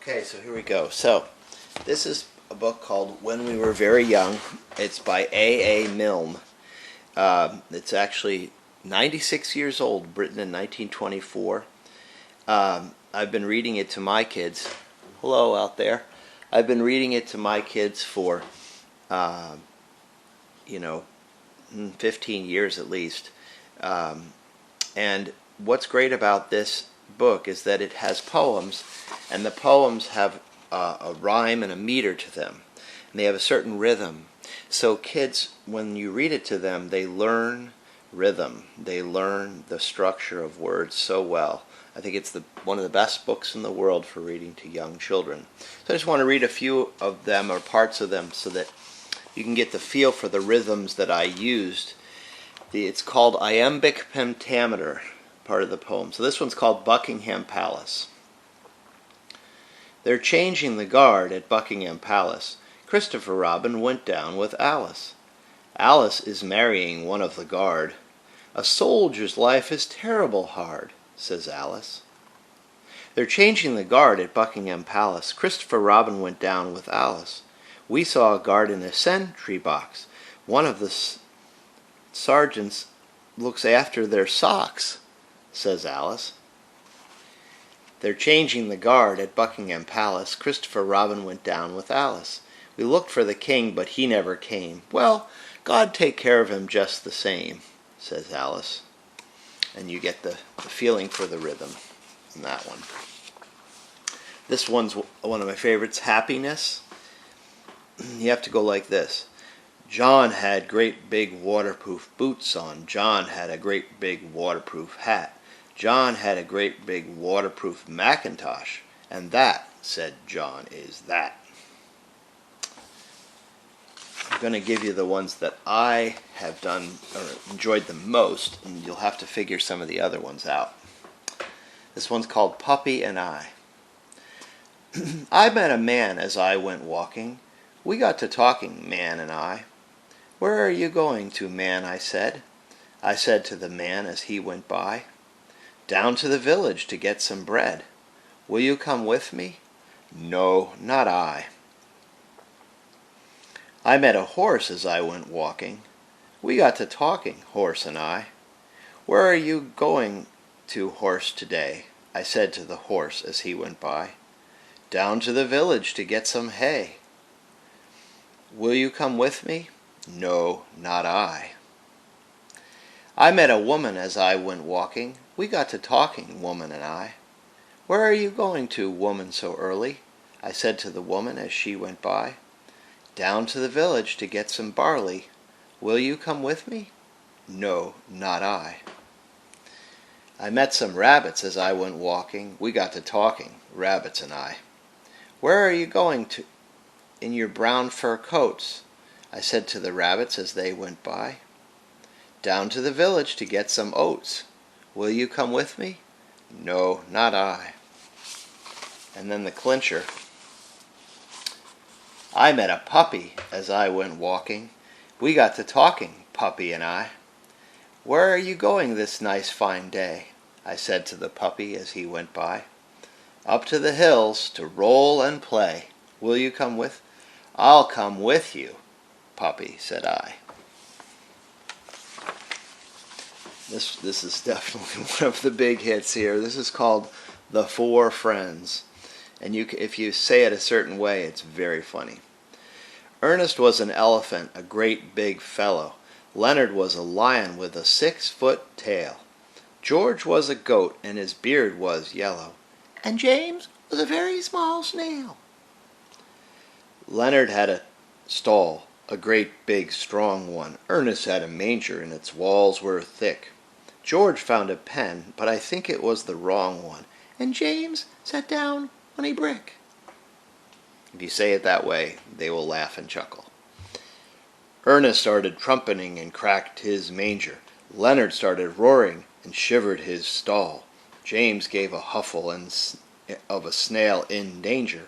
Okay, so here we go. So, this is a book called When We Were Very Young. It's by A. Milne. It's actually 96 years old, written in 1924. I've been reading it to my kids. Hello out there. I've been reading it to my kids for, 15 years at least. And what's great about this book is that it has poems, and the poems have a rhyme and a meter to them, and they have a certain rhythm. So kids, when you read it to them, they learn rhythm. They learn the structure of words so well. I think it's one of the best books in the world for reading to young children. So I just want to read a few of them or parts of them so that you can get the feel for the rhythms that I used. It's called Iambic Pentameter, part of the poem. So this one's called Buckingham Palace. They're changing the guard at Buckingham Palace. Christopher Robin went down with Alice. Alice is marrying one of the guard. A soldier's life is terrible hard, says Alice. They're changing the guard at Buckingham Palace. Christopher Robin went down with Alice. We saw a guard in a sentry box. One of the sergeants looks after their socks, says Alice. They're changing the guard at Buckingham Palace. Christopher Robin went down with Alice. We looked for the king, but he never came. Well, God take care of him just the same, says Alice. And you get the feeling for the rhythm in that one. This one's one of my favorites, Happiness. You have to go like this. John had great big waterproof boots on. John had a great big waterproof hat. John had a great big waterproof Macintosh. And that, said John, is that. I'm going to give you the ones that I have done or enjoyed the most, and you'll have to figure some of the other ones out. This one's called Puppy and I. I met a man as I went walking. We got to talking, man and I. Where are you going to, man, I said. I said to the man as he went by. Down to the village to get some bread. Will you come with me? No, not I. I met a horse as I went walking. We got to talking, horse and I. Where are you going to, horse, today? I said to the horse as he went by. Down to the village to get some hay. Will you come with me? No, not I. I met a woman as I went walking. We got to talking, woman and I. Where are you going to, woman, so early? I said to the woman as she went by. Down to the village to get some barley. Will you come with me? No, not I. I met some rabbits as I went walking. We got to talking, rabbits and I. Where are you going to in your brown fur coats? I said to the rabbits as they went by. Down to the village to get some oats. Will you come with me? No, not I. And then the clincher. I met a puppy as I went walking. We got to talking, puppy and I. Where are you going this nice fine day? I said to the puppy as he went by. Up to the hills to roll and play. Will you come with? I'll come with you, puppy, said I. This is definitely one of the big hits here. This is called The Four Friends. And if you say it a certain way, it's very funny. Ernest was an elephant, a great big fellow. Leonard was a lion with a 6-foot tail. George was a goat, and his beard was yellow. And James was a very small snail. Leonard had a stall, a great big strong one. Ernest had a manger, and its walls were thick. George found a pen, but I think it was the wrong one. And James sat down on a brick. If you say it that way, they will laugh and chuckle. Ernest started trumpeting and cracked his manger. Leonard started roaring and shivered his stall. James gave a huffle of a snail in danger.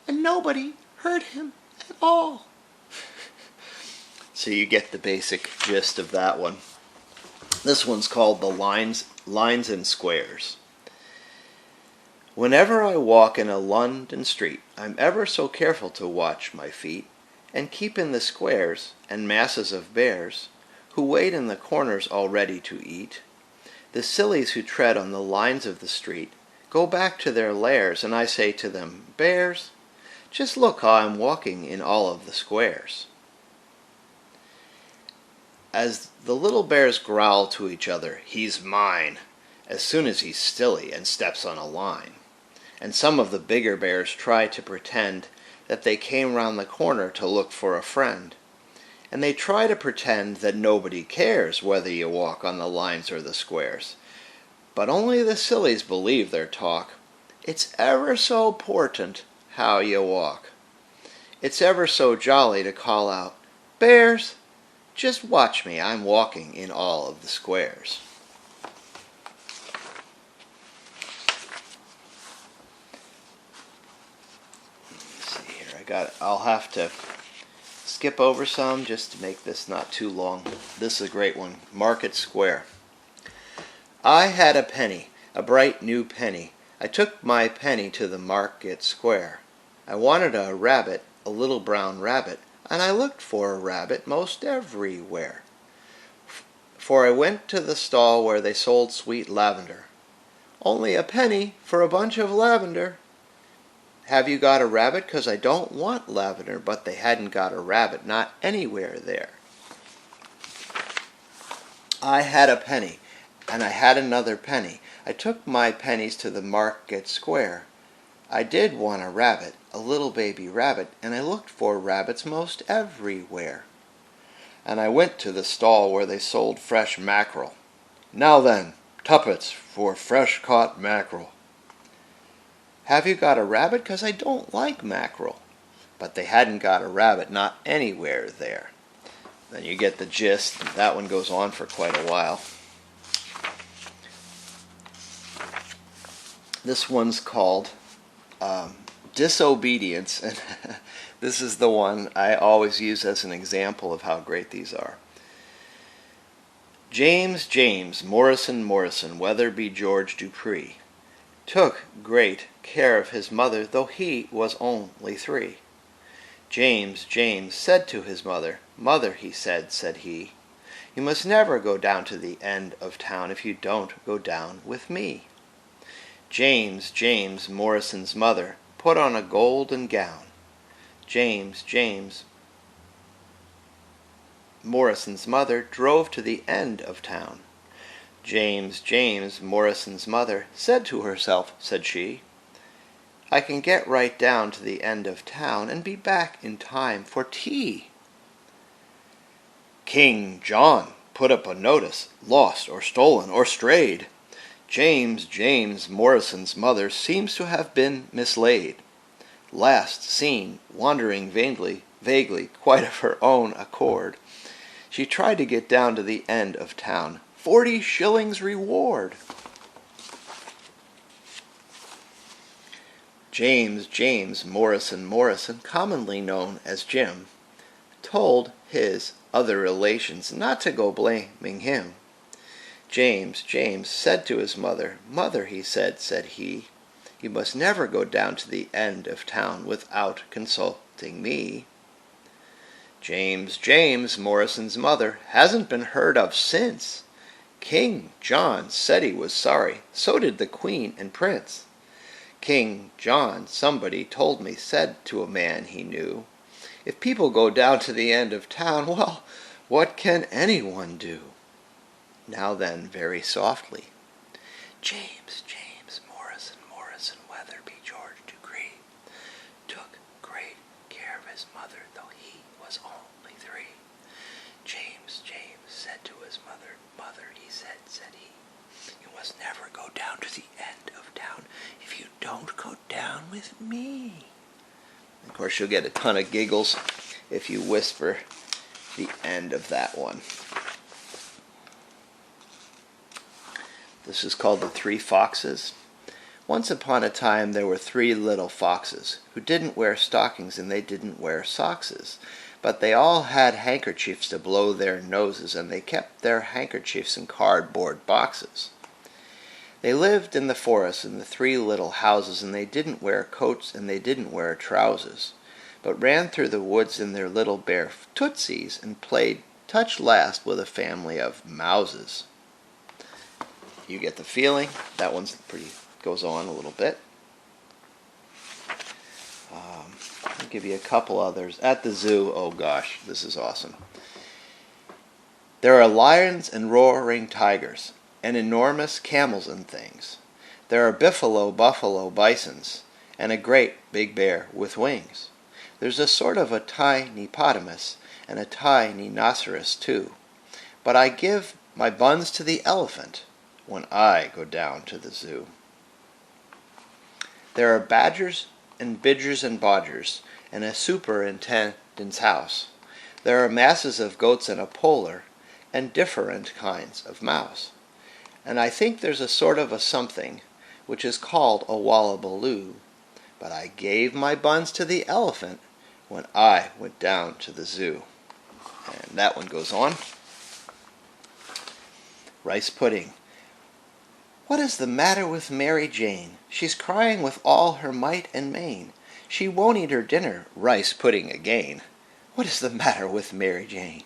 And nobody heard him at all. So you get the basic gist of that one. This one's called The Lines and Squares. Whenever I walk in a London street, I'm ever so careful to watch my feet, and keep in the squares and masses of bears, who wait in the corners all ready to eat. The sillies who tread on the lines of the street go back to their lairs, and I say to them, Bears, just look how I'm walking in all of the squares. As the little bears growl to each other, he's mine, as soon as he's silly and steps on a line. And some of the bigger bears try to pretend that they came round the corner to look for a friend. And they try to pretend that nobody cares whether you walk on the lines or the squares. But only the sillies believe their talk. It's ever so important how you walk. It's ever so jolly to call out, Bears, just watch me, I'm walking in all of the squares. I'll have to skip over some just to make this not too long. This is a great one. Market Square. I had a penny, a bright new penny. I took my penny to the market square. I wanted a rabbit, a little brown rabbit, and I looked for a rabbit most everywhere. For I went to the stall where they sold sweet lavender. Only a penny for a bunch of lavender. Have you got a rabbit? 'Cause I don't want lavender, but they hadn't got a rabbit, not anywhere there. I had a penny, and I had another penny. I took my pennies to the market square. I did want a rabbit, a little baby rabbit, and I looked for rabbits most everywhere. And I went to the stall where they sold fresh mackerel. Now then, tuppence for fresh caught mackerel. Have you got a rabbit? 'Cause I don't like mackerel. But they hadn't got a rabbit, not anywhere there. Then you get the gist. That one goes on for quite a while. This one's called Disobedience, and this is the one I always use as an example of how great these are. James, Morrison, Weatherby George Dupree, took great care of his mother, though he was only 3. James said to his mother, Mother, he said he, you must never go down to the end of town if you don't go down with me. James, Morrison's mother, put on a golden gown. James, Morrison's mother drove to the end of town. James, Morrison's mother said to herself, said she, I can get right down to the end of town and be back in time for tea. King John put up a notice, lost or stolen or strayed. James, Morrison's mother seems to have been mislaid. Last seen wandering vaguely, quite of her own accord. She tried to get down to the end of town. 40 shillings reward. James Morrison, commonly known as Jim, told his other relations not to go blaming him. James said to his mother, Mother, he said he, you must never go down to the end of town without consulting me. James Morrison's mother hasn't been heard of since. King John said he was sorry, so did the Queen and Prince. King John, somebody told me, said to a man he knew, if people go down to the end of town, well, what can anyone do? Now then, very softly, James, Morrison, Weatherby George Dupree, took great care of his mother, though he was only 3. James said to his mother, Mother, he said he, you must never go down to the end of town if you don't go down with me. Of course, you'll get a ton of giggles if you whisper the end of that one. This is called The 3 Foxes. Once upon a time there were 3 little foxes who didn't wear stockings and they didn't wear sockses, but they all had handkerchiefs to blow their noses, and they kept their handkerchiefs in cardboard boxes. They lived in the forest in the 3 little houses, and they didn't wear coats and they didn't wear trousers, but ran through the woods in their little bare tootsies and played touch last with a family of mouses. You get the feeling. That one's pretty, goes on a little bit. I'll give you a couple others. At the zoo, oh gosh, this is awesome. There are lions and roaring tigers, and enormous camels and things. There are buffalo bisons, and a great big bear with wings. There's a sort of a tiny potamus, and a tiny rhinoceros too. But I give my buns to the elephant when I go down to the zoo. There are badgers and bidgers and bodgers, and a superintendent's house. There are masses of goats and a polar, and different kinds of mouse. And I think there's a sort of a something which is called a wallabaloo. But I gave my buns to the elephant when I went down to the zoo. And that one goes on. Rice pudding. What is the matter with Mary Jane? She's crying with all her might and main. She won't eat her dinner, rice pudding again. What is the matter with Mary Jane?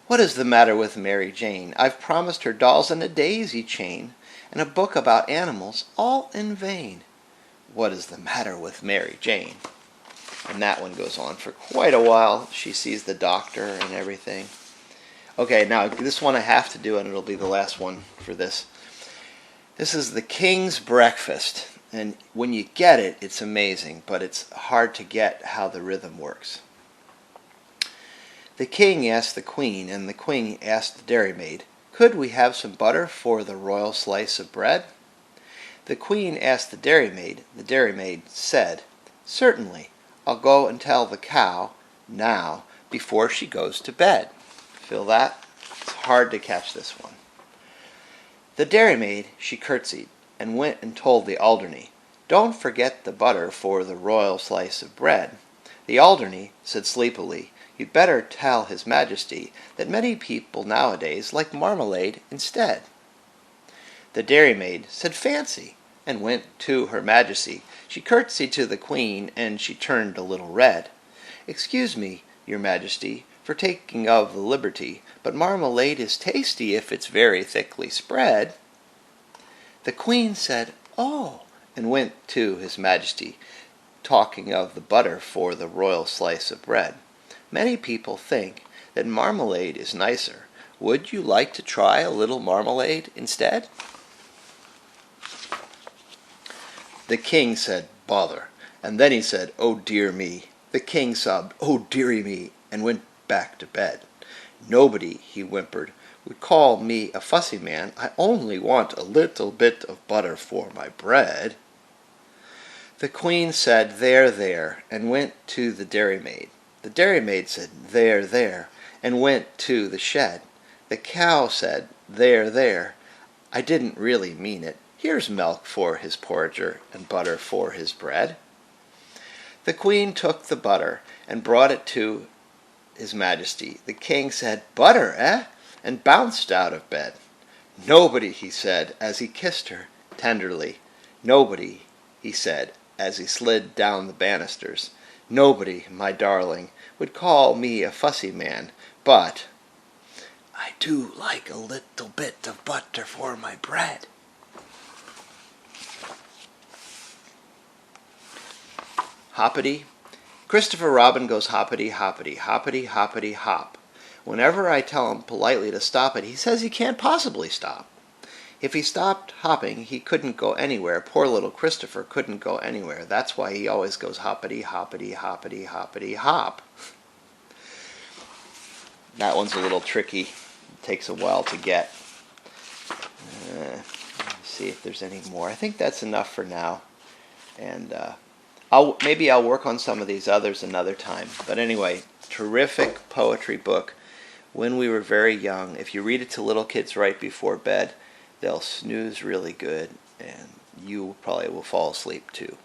What is the matter with Mary Jane? I've promised her dolls and a daisy chain, and a book about animals, all in vain. What is the matter with Mary Jane? And that one goes on for quite a while. She sees the doctor and everything. Okay, now this one I have to do, and it'll be the last one for this. This is the King's Breakfast, and when you get it, it's amazing, but it's hard to get how the rhythm works. The king asked the queen, and the queen asked the dairymaid, could we have some butter for the royal slice of bread? The queen asked the dairymaid said, certainly, I'll go and tell the cow now before she goes to bed. Feel that? It's hard to catch this one. The dairymaid, she curtsied, and went and told the Alderney, don't forget the butter for the royal slice of bread. The Alderney said sleepily, you'd better tell His Majesty that many people nowadays like marmalade instead. The dairymaid said fancy, and went to Her Majesty. She curtsied to the Queen, and she turned a little red. Excuse me, Your Majesty, for taking of the liberty, but marmalade is tasty if it's very thickly spread. The Queen said, oh, and went to His Majesty, talking of the butter for the royal slice of bread. Many people think that marmalade is nicer. Would you like to try a little marmalade instead? The king said, bother, and then he said, oh dear me. The king sobbed, oh dearie me, and went back to bed. Nobody, he whimpered, would call me a fussy man. I only want a little bit of butter for my bread. The queen said, there, and went to the dairymaid. The dairymaid said, there, and went to the shed. The cow said, there, I didn't really mean it. Here's milk for his porringer and butter for his bread. The queen took the butter and brought it to His Majesty. The king said, butter, eh? And bounced out of bed. Nobody, he said, as he kissed her tenderly. Nobody, he said, as he slid down the banisters. Nobody, my darling, would call me a fussy man, but I do like a little bit of butter for my bread. Hoppity. Christopher Robin goes hoppity, hoppity, hoppity, hoppity, hop. Whenever I tell him politely to stop it, he says he can't possibly stop. If he stopped hopping, he couldn't go anywhere. Poor little Christopher couldn't go anywhere. That's why he always goes hoppity, hoppity, hoppity, hoppity, hop. That one's a little tricky. It takes a while to get. Let's see if there's any more. I think that's enough for now. And maybe I'll work on some of these others another time. But anyway, terrific poetry book. When We Were Very Young. If you read it to little kids right before bed, they'll snooze really good, and you probably will fall asleep too.